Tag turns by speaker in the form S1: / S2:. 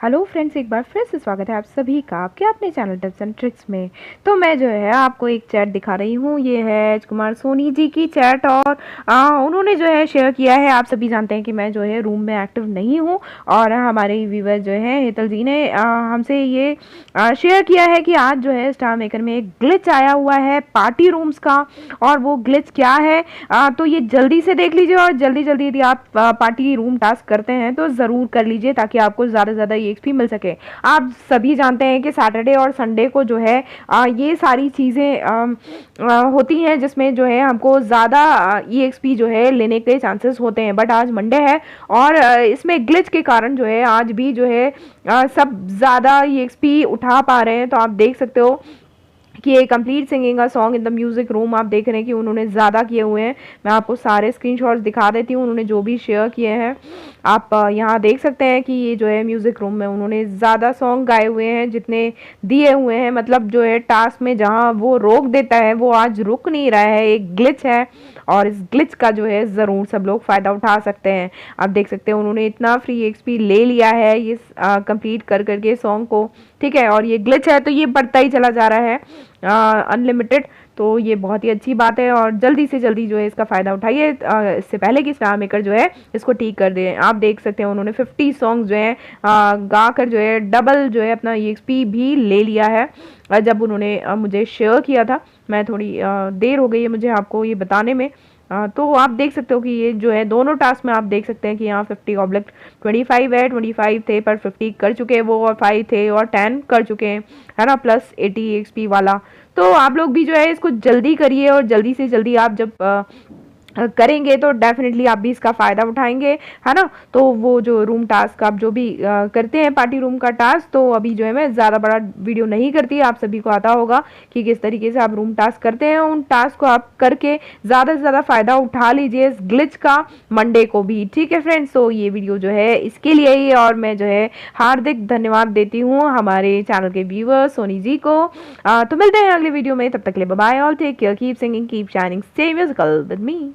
S1: Hello friends, एक बार फिर से स्वागत है आप सभी का आपके अपने चैनल टिप्स एंड ट्रिक्स में। तो मैं जो है आपको एक चैट दिखा रही हूँ। ये है कुमार सोनी जी की चैट और उन्होंने जो है शेयर किया है। आप सभी जानते हैं कि मैं जो है रूम में एक्टिव नहीं हूँ और हमारे व्यूवर जो है हेतल जी ने हमसे ये शेयर किया है कि आज जो है स्टार मेकर में एक ग्लिच आया हुआ है पार्टी रूम्स का। और वो ग्लिच क्या है तो ये जल्दी से देख लीजिए और जल्दी जल्दी यदि आप पार्टी रूम टास्क करते हैं तो ज़रूर कर लीजिए ताकि आपको ज़्यादा से ज़्यादा EXP मिल सके। आप सभी जानते हैं कि सैटरडे और संडे को जो है ये सारी चीज़ें होती हैं जिसमें जो है हमको ज़्यादा EXP जो है लेने के चांसेस होते हैं। बट आज मंडे है और इसमें ग्लिच के कारण जो है आज भी जो है सब ज़्यादा EXP उठा पा रहे हैं। तो आप देख सकते हो कि ये कंप्लीट सिंगिंग का song in the music room आप देख रहे हैं कि उन्होंने ज़्यादा किए हुए हैं। मैं आपको सारे स्क्रीनशॉट्स दिखा देती हूँ उन्होंने जो भी शेयर किए हैं। आप यहाँ देख सकते हैं कि ये जो है म्यूजिक रूम में उन्होंने ज़्यादा सॉन्ग गाए हुए हैं जितने दिए हुए हैं। मतलब जो है टास्क में जहाँ वो रोक देता है वो आज रुक नहीं रहा है, एक ग्लिच है और इस ग्लिच का जो है ज़रूर सब लोग फ़ायदा उठा सकते हैं। आप देख सकते हैं उन्होंने इतना फ्री EXP ले लिया है ये कंप्लीट कर करके सॉन्ग को, ठीक है। और ये ग्लिच है तो ये बढ़ता ही चला जा रहा है अनलिमिटेड। तो ये बहुत ही अच्छी बात है और जल्दी से जल्दी जो है इसका फ़ायदा उठाइए इससे पहले कि स्टार मेकर जो है इसको ठीक कर दे। आप देख सकते हैं उन्होंने 50 सॉन्ग जो है गा कर जो है डबल जो है अपना EXP भी ले लिया है। जब उन्होंने मुझे शेयर किया था, मैं थोड़ी देर हो गई है मुझे आपको ये बताने में। तो आप देख सकते हो कि ये जो है दोनों टास्क में आप देख सकते हैं कि यहाँ 50/25 है। 25 थे पर 50 कर चुके हैं वो और 5 थे और 10 कर चुके हैं, है ना, प्लस 80 EXP वाला। तो आप लोग भी जो है इसको जल्दी करिए और जल्दी से जल्दी आप जब करेंगे तो डेफिनेटली आप भी इसका फ़ायदा उठाएंगे, है ना। तो वो जो रूम टास्क आप जो भी करते हैं पार्टी रूम का टास्क, तो अभी जो है मैं ज़्यादा बड़ा वीडियो नहीं करती, आप सभी को आता होगा कि किस तरीके से आप रूम टास्क करते हैं। उन टास्क को आप करके ज़्यादा से ज़्यादा फ़ायदा उठा लीजिए इस ग्लिच का मंडे को भी, ठीक है फ्रेंड्स। तो ये वीडियो जो है इसके लिए ही और मैं जो है हार्दिक धन्यवाद देती हूँ हमारे चैनल के व्यूअर सोनी जी को। तो मिलते हैं अगले वीडियो में, तब तक के लिए bye all, take care, keep singing, keep shining, stay musical with me.